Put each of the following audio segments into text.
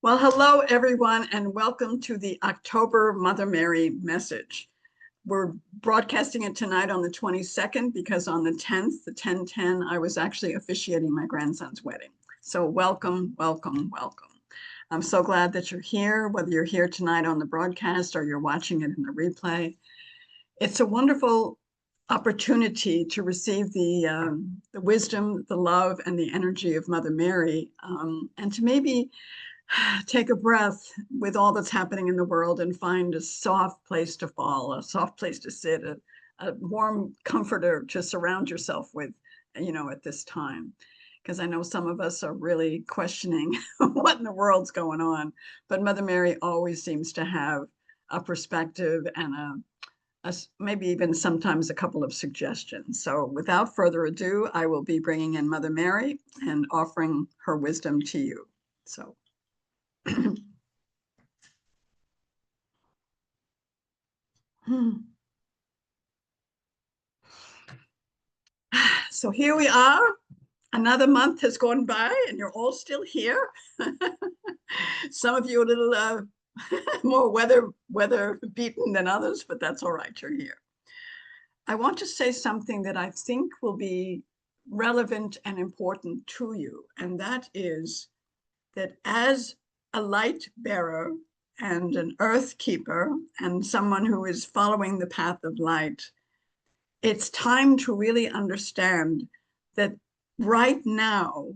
Well, hello, everyone, and welcome to the October Mother Mary message. We're broadcasting it tonight on the 22nd because on the 10th, the 10/10, I was actually officiating my grandson's wedding. So welcome, welcome, welcome. I'm so glad that you're here, whether you're here tonight on the broadcast or you're watching it in the replay. It's a wonderful opportunity to receive the wisdom, the love, and the energy of Mother Mary, and to maybe take a breath with all that's happening in the world and find a soft place to fall, a soft place to sit, a warm comforter to surround yourself with, at this time. Because I know some of us are really questioning what in the world's going on. But Mother Mary always seems to have a perspective and maybe even sometimes a couple of suggestions. So without further ado, I will be bringing in Mother Mary and offering her wisdom to you. So. So here we are. Another month has gone by and you're all still here. Some of you a little more weather beaten than others, but that's all right, you're here. I want to say something that I think will be relevant and important to you, and that is that as a light bearer and an earth keeper and someone who is following the path of light, it's time to really understand that right now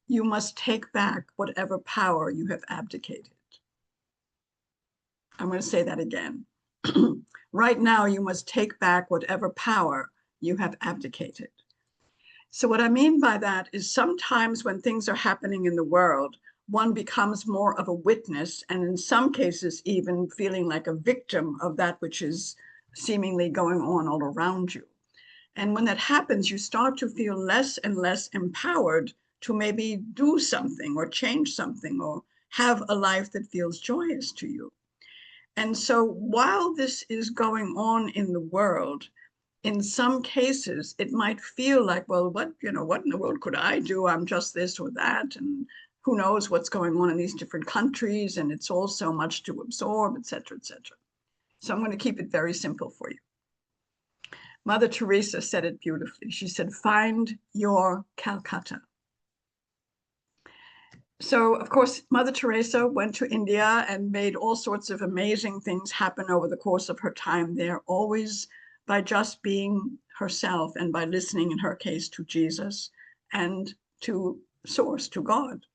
you must take back whatever power you have abdicated. I'm going to say that again. Right now you must take back whatever power you have abdicated. So what I mean by that is sometimes when things are happening in the world, one becomes more of a witness, and in some cases even feeling like a victim of that which is seemingly going on all around you. And when that happens, you start to feel less and less empowered to maybe do something or change something or have a life that feels joyous to you. And so while this is going on in the world, in some cases, it might feel like, well, what in the world could I do? I'm just this or that. And who knows what's going on in these different countries. And it's all so much to absorb, et cetera, et cetera. So I'm going to keep it very simple for you. Mother Teresa said it beautifully. She said, find your Calcutta. So, of course, Mother Teresa went to India and made all sorts of amazing things happen over the course of her time there, always by just being herself and by listening, in her case, to Jesus and to Source, to God.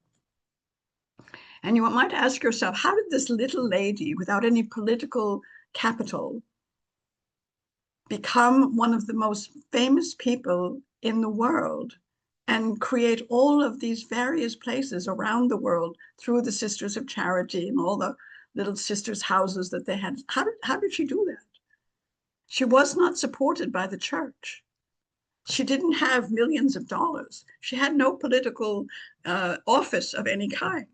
And you might ask yourself, how did this little lady, without any political capital, become one of the most famous people in the world and create all of these various places around the world through the Sisters of Charity and all the little sisters' houses that they had? How did she do that? She was not supported by the church. She didn't have millions of dollars. She had no political office of any kind.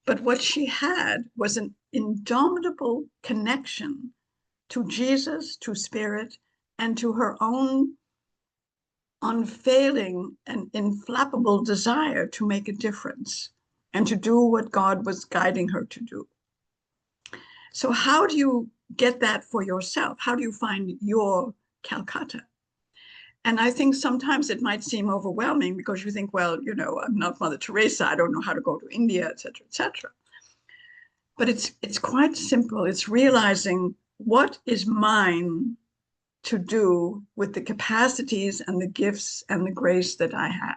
But what she had was an indomitable connection to Jesus, to Spirit, and to her own unfailing and inflappable desire to make a difference and to do what God was guiding her to do. So how do you get that for yourself? How do you find your Calcutta? And I think sometimes it might seem overwhelming because you think, well, I'm not Mother Teresa. I don't know how to go to India, et cetera, et cetera. But it's quite simple. It's realizing what is mine to do with the capacities and the gifts and the grace that I have.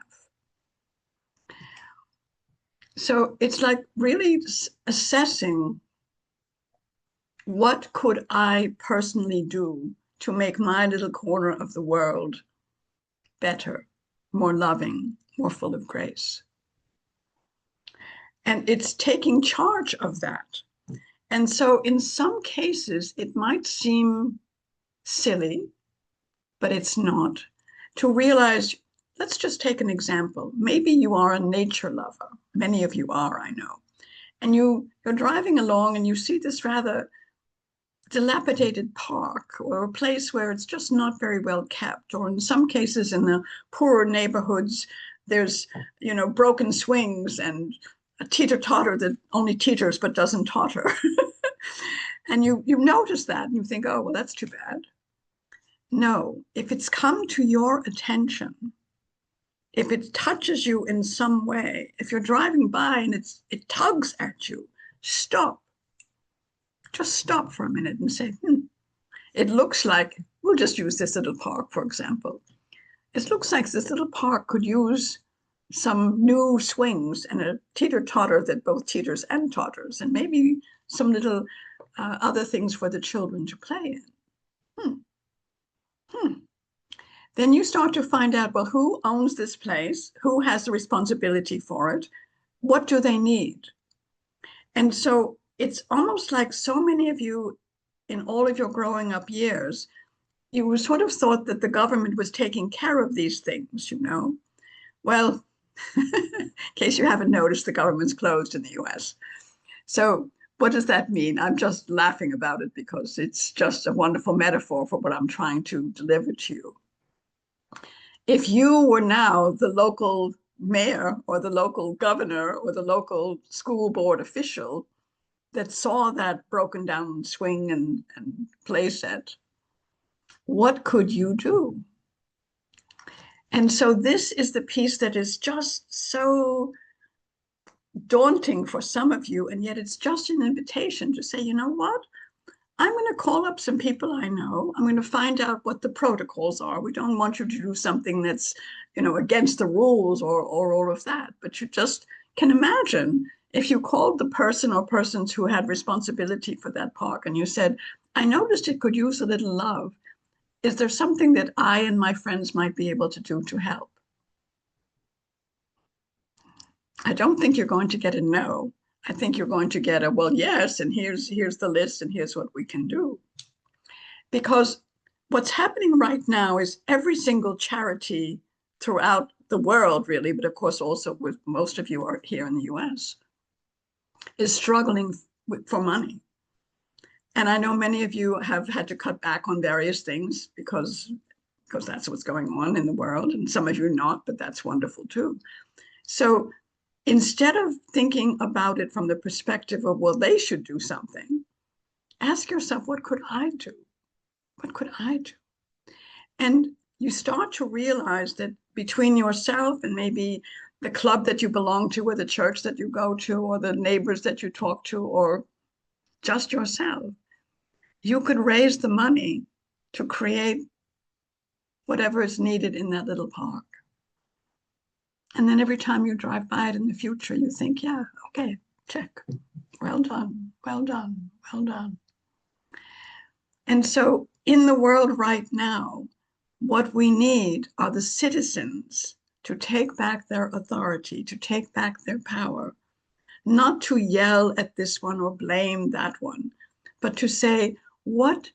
So it's like really assessing what could I personally do to make my little corner of the world better, more loving, more full of grace. And it's taking charge of that. And so in some cases, it might seem silly, but it's not. To realize, let's just take an example. Maybe you are a nature lover. Many of you are, I know. And you're driving along and you see this rather dilapidated park or a place where it's just not very well kept, or in some cases in the poorer neighborhoods, there's, broken swings and a teeter-totter that only teeters but doesn't totter. And you notice that and you think, oh, well, that's too bad. No, if it's come to your attention, if it touches you in some way, if you're driving by and it tugs at you, stop. Just stop for a minute and say, it looks like, we'll just use this little park, for example. It looks like this little park could use some new swings and a teeter-totter that both teeters and totters, and maybe some little other things for the children to play in. Then you start to find out, well, who owns this place? Who has the responsibility for it? What do they need? And so it's almost like so many of you in all of your growing up years, you sort of thought that the government was taking care of these things, you know? Well, in case you haven't noticed, the government's closed in the US. So what does that mean? I'm just laughing about it because it's just a wonderful metaphor for what I'm trying to deliver to you. If you were now the local mayor or the local governor or the local school board official that saw that broken down swing and play set, what could you do? And so this is the piece that is just so daunting for some of you, and yet it's just an invitation to say, you know what? I'm going to call up some people I know. I'm going to find out what the protocols are. We don't want you to do something that's, you know, against the rules or all of that. But you just can imagine if you called the person or persons who had responsibility for that park and you said, I noticed it could use a little love. Is there something that I and my friends might be able to do to help? I don't think you're going to get a no. I think you're going to get a, well, yes, and here's the list and here's what we can do. Because what's happening right now is every single charity throughout the world, really, but of course also with most of you are here in the US, is struggling for money. And I know many of you have had to cut back on various things because that's what's going on in the world, and some of you not, but that's wonderful too. So instead of thinking about it from the perspective of, well, they should do something, ask yourself, what could I do? What could I do? And you start to realize that between yourself and maybe the club that you belong to or the church that you go to or the neighbors that you talk to or just yourself, you could raise the money to create whatever is needed in that little park. And then every time you drive by it in the future, you think, yeah, okay, check. Well done, well done, well done. And so in the world right now, what we need are the citizens to take back their authority, to take back their power, not to yell at this one or blame that one, but to say, what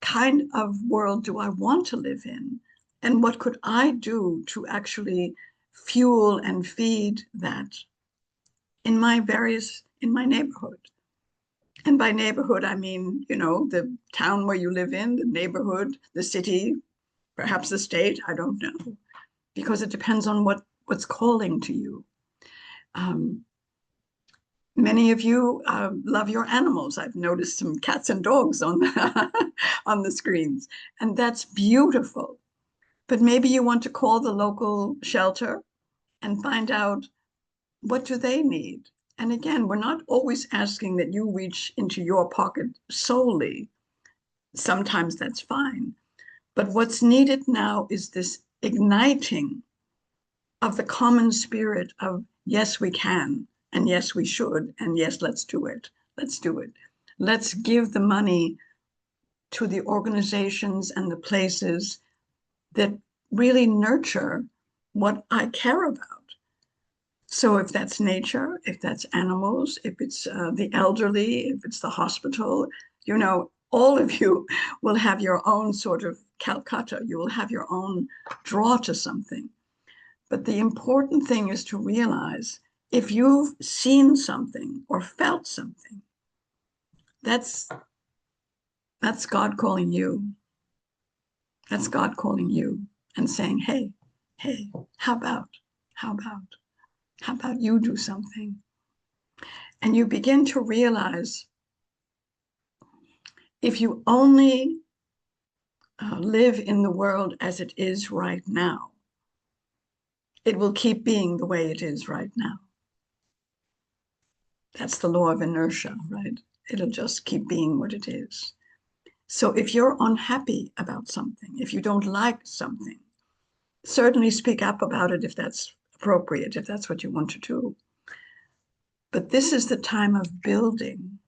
kind of world do I want to live in? And what could I do to actually fuel and feed that in my neighborhood? And by neighborhood, I mean, you know, the town where you live in, the neighborhood, the city, perhaps the state, I don't know, because it depends on what's calling to you. Many of you love your animals. I've noticed some cats and dogs on on the screens, and that's beautiful. But maybe you want to call the local shelter and find out, what do they need? And again, we're not always asking that you reach into your pocket solely. Sometimes that's fine. But what's needed now is this igniting of the common spirit of, yes, we can, and yes, we should, and yes, let's do it. Let's do it. Let's give the money to the organizations and the places that really nurture what I care about. So if that's nature, if that's animals, if it's the elderly, if it's the hospital, you know, all of you will have your own sort of Calcutta. You will have your own draw to something. But the important thing is to realize, if you've seen something or felt something, that's God calling you. That's God calling you and saying, hey, how about you do something? And you begin to realize if you only live in the world as it is right now, it will keep being the way it is right now. That's the law of inertia, right? It'll just keep being what it is. So if you're unhappy about something, if you don't like something, certainly speak up about it if that's appropriate, if that's what you want to do. But this is the time of building,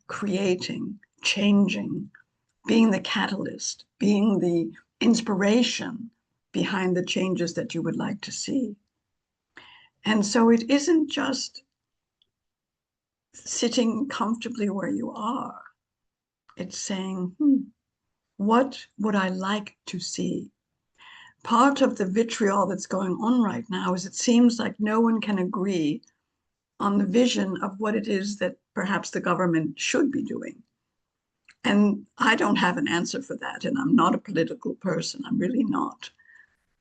creating, changing, being the catalyst, being the inspiration behind the changes that you would like to see. And so it isn't just sitting comfortably where you are. It's saying, what would I like to see? Part of the vitriol that's going on right now is it seems like no one can agree on the vision of what it is that perhaps the government should be doing. And I don't have an answer for that. And I'm not a political person. I'm really not.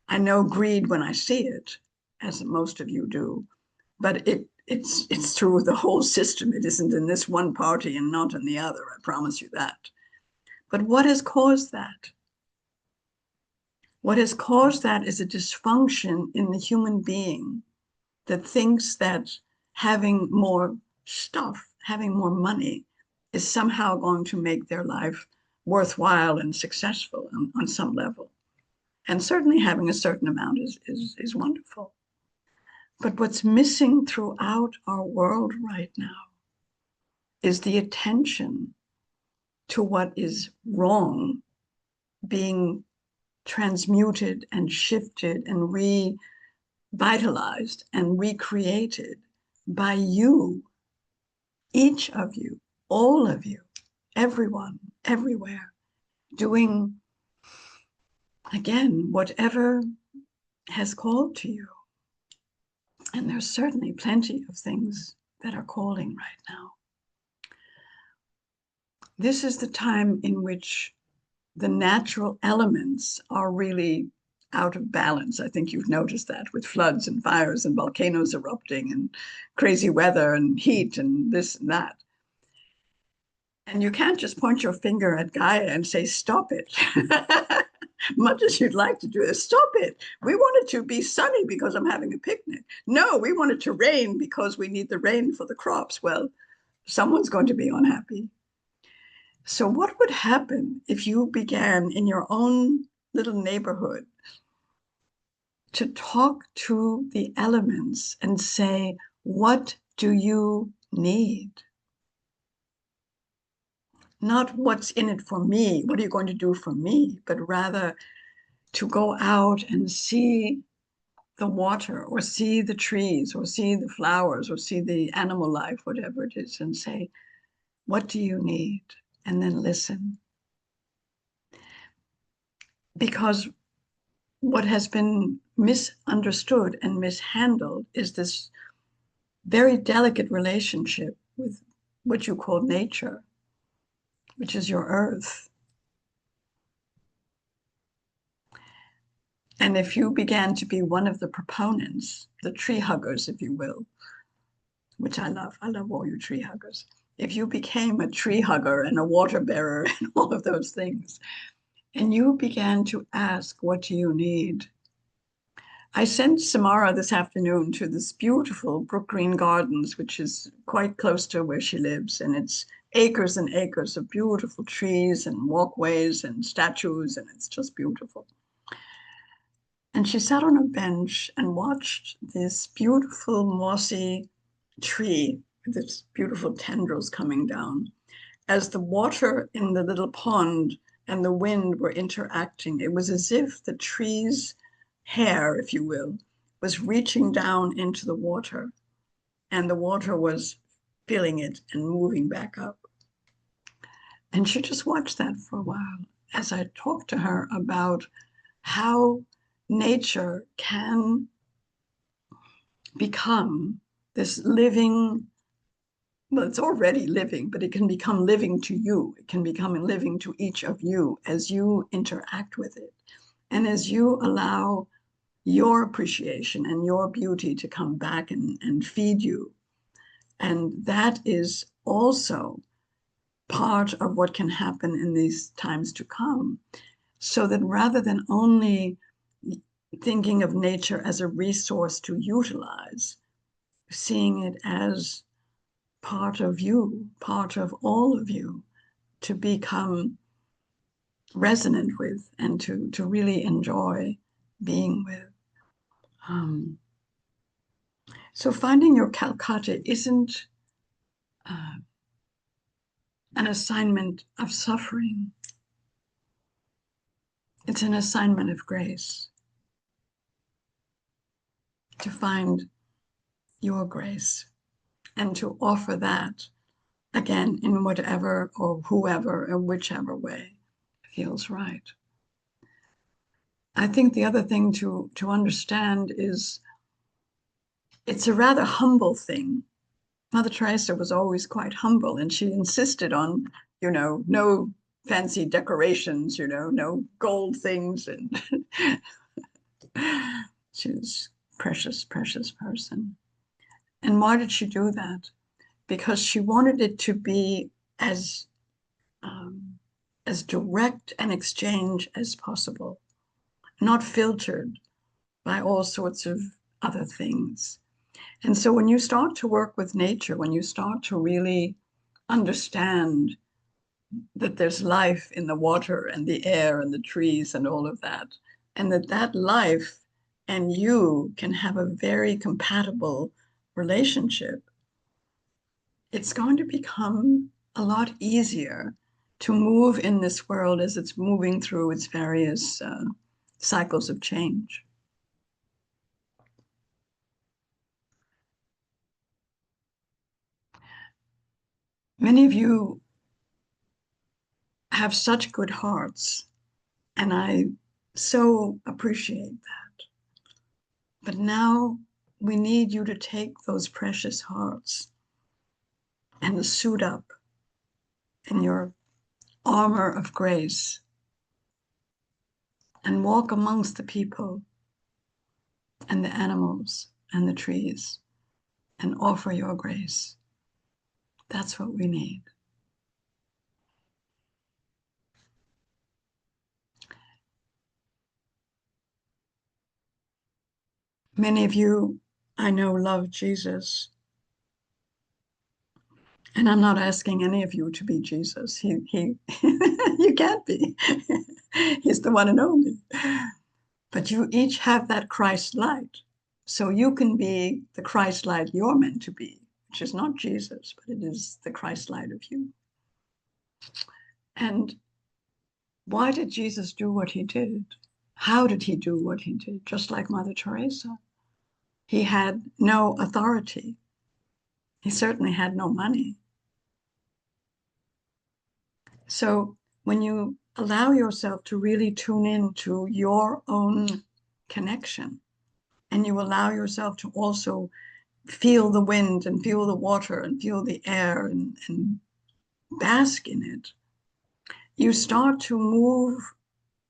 I know greed when I see it, as most of you do, but it's through the whole system. It isn't in this one party and not in the other. I promise you that. But what has caused that? What has caused that is a dysfunction in the human being that thinks that having more stuff, having more money, is somehow going to make their life worthwhile and successful on some level. And certainly having a certain amount is wonderful. But what's missing throughout our world right now is the attention to what is wrong being transmuted and shifted and revitalized and recreated by you, each of you, all of you, everyone, everywhere, doing, again, whatever has called to you. And there's certainly plenty of things that are calling right now. This is the time in which the natural elements are really out of balance. I think you've noticed that with floods and fires and volcanoes erupting and crazy weather and heat and this and that. And you can't just point your finger at Gaia and say, stop it. Much as you'd like to do this, stop it. We want it to be sunny because I'm having a picnic. No, we want it to rain because we need the rain for the crops. Well, someone's going to be unhappy. So what would happen if you began in your own little neighborhood to talk to the elements and say, what do you need? Not what's in it for me, what are you going to do for me, but rather to go out and see the water or see the trees or see the flowers or see the animal life, whatever it is, and say, what do you need? And then listen. Because what has been misunderstood and mishandled is this very delicate relationship with what you call nature, which is your earth. And if you began to be one of the proponents, the tree huggers, if you will, which I love all you tree huggers. If you became a tree hugger and a water bearer and all of those things, and you began to ask, what do you need? I sent Samarah this afternoon to this beautiful Brook Green Gardens, which is quite close to where she lives. And it's acres and acres of beautiful trees and walkways and statues, and it's just beautiful. And she sat on a bench and watched this beautiful mossy tree with its beautiful tendrils coming down. As the water in the little pond and the wind were interacting, it was as if the tree's hair, if you will, was reaching down into the water, and the water was feeling it and moving back up. And she just watched that for a while as I talked to her about how nature can become this living, well, it's already living, but it can become living to you. It can become living to each of you as you interact with it. And as you allow your appreciation and your beauty to come back and feed you And that is also part of what can happen in these times to come. So that rather than only thinking of nature as a resource to utilize, seeing it as part of you, part of all of you, to become resonant with and to really enjoy being with. Um, so finding your Calcutta isn't an assignment of suffering. It's an assignment of grace, to find your grace and to offer that again in whatever or whoever or whichever way feels right. I think the other thing to understand is it's a rather humble thing. Mother Teresa was always quite humble, and she insisted on, no fancy decorations, no gold things. And she was precious, precious person. And why did she do that? Because she wanted it to be as direct an exchange as possible, not filtered by all sorts of other things. And so when you start to work with nature, when you start to really understand that there's life in the water and the air and the trees and all of that, and that life and you can have a very compatible relationship, it's going to become a lot easier to move in this world as it's moving through its various cycles of change. Many of you have such good hearts, and I so appreciate that. But now we need you to take those precious hearts and suit up in your armor of grace and walk amongst the people and the animals and the trees and offer your grace. That's what we need. Many of you, I know, love Jesus. And I'm not asking any of you to be Jesus. He you can't be. He's the one and only. But you each have that Christ light. So you can be the Christ light you're meant to be, which is not Jesus, but it is the Christ light of you. And why did Jesus do what he did? How did he do what he did? Just like Mother Teresa. He had no authority. He certainly had no money. So when you allow yourself to really tune in to your own connection, and you allow yourself to also feel the wind and feel the water and feel the air and bask in it, you start to move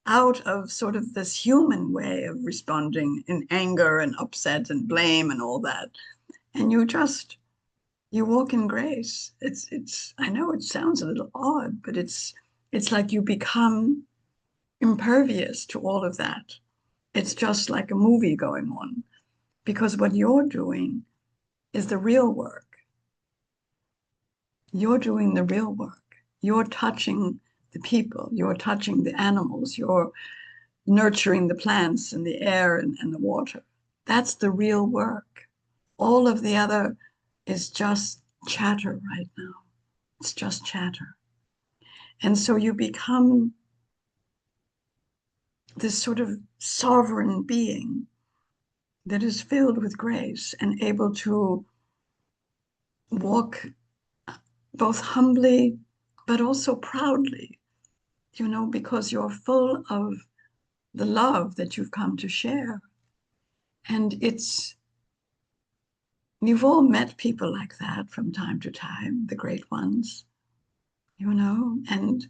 out of sort of this human way of responding in anger and upset and blame and all that. And you walk in grace. It's I know it sounds a little odd, but it's like you become impervious to all of that. It's just like a movie going on, because what you're doing is the real work. You're doing the real work. You're touching the people, you're touching the animals, you're nurturing the plants and the air and the water. That's the real work. All of the other is just chatter right now. It's just chatter. And so you become this sort of sovereign being that is filled with grace and able to walk both humbly but also proudly, because you're full of the love that you've come to share. And you've all met people like that from time to time, the great ones, and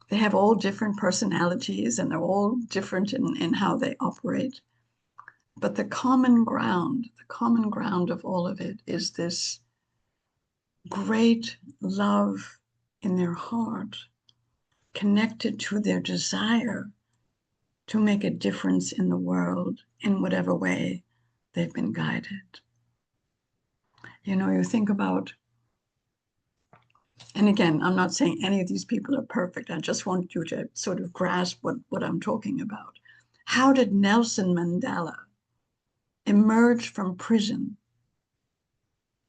they have all different personalities and they're all different in how they operate. But the common ground of all of it is this great love in their heart, connected to their desire to make a difference in the world in whatever way they've been guided. You know, you think about, and again, I'm not saying any of these people are perfect. I just want you to sort of grasp what I'm talking about. How did Nelson Mandela emerge from prison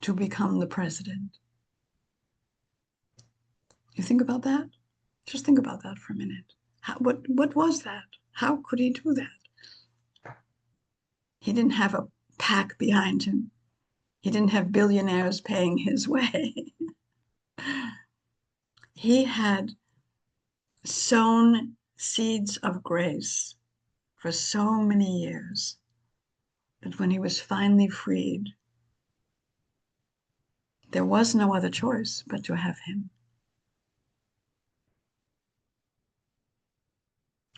to become the president? You think about that? Just think about that for a minute. What was that? How could he do that? He didn't have a pack behind him. He didn't have billionaires paying his way. He had sown seeds of grace for so many years that when he was finally freed, there was no other choice but to have him.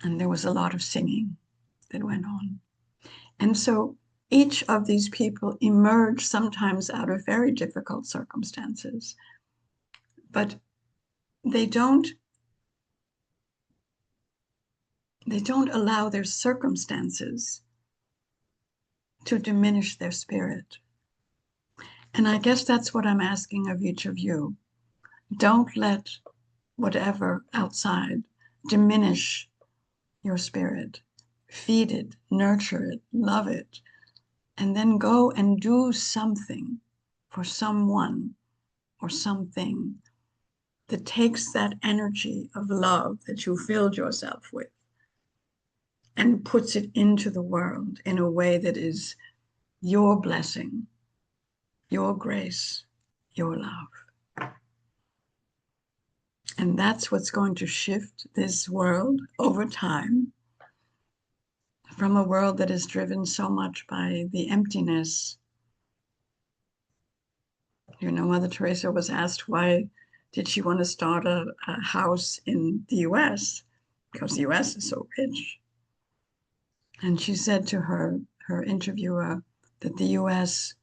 And there was a lot of singing that went on. And so each of these people emerge sometimes out of very difficult circumstances, but they don't allow their circumstances to diminish their spirit. And I guess that's what I'm asking of each of you. Don't let whatever outside diminish your spirit. Feed it, nurture it, love it, and then go and do something for someone or something that takes that energy of love that you filled yourself with and puts it into the world in a way that is your blessing, your grace, your love. And that's what's going to shift this world over time from a world that is driven so much by the emptiness. You know, Mother Teresa was asked why did she want to start a house in the US? Because the US is so rich. And she said to her interviewer that the US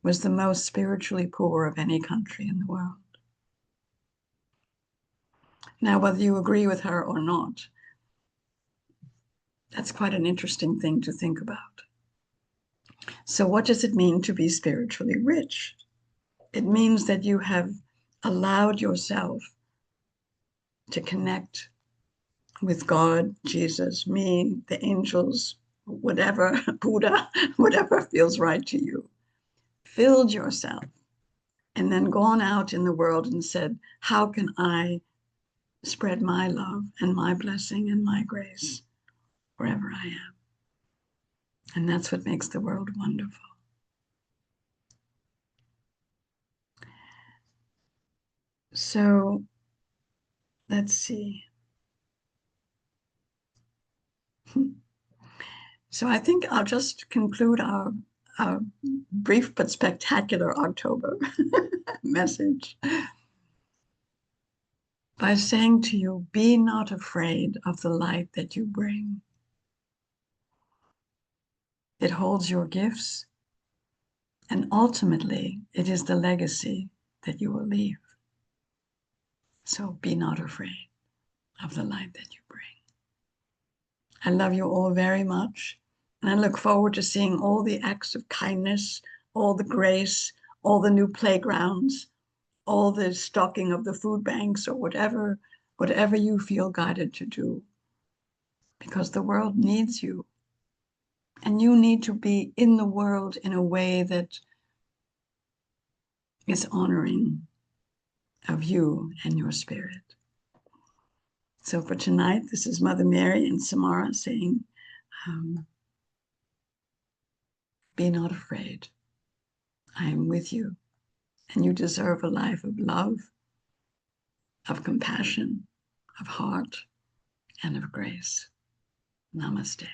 was the most spiritually poor of any country in the world. Now, whether you agree with her or not, that's quite an interesting thing to think about. So what does it mean to be spiritually rich? It means that you have allowed yourself to connect with God, Jesus, me, the angels, whatever, Buddha, whatever feels right to you. Filled yourself and then gone out in the world and said, how can I spread my love and my blessing and my grace wherever I am? And that's what makes the world wonderful. So let's see. So I think I'll just conclude our brief but spectacular October message by saying to you, be not afraid of the light that you bring. It holds your gifts, and ultimately it is the legacy that you will leave. So be not afraid of the light that you bring. I love you all very much, and I look forward to seeing all the acts of kindness, all the grace, all the new playgrounds, all the stocking of the food banks, or whatever you feel guided to do, because the world needs you, and you need to be in the world in a way that is honoring of you and your spirit. So for tonight, this is Mother Mary and Samarah saying, be not afraid. I am with you, and you deserve a life of love, of compassion, of heart, and of grace. Namaste.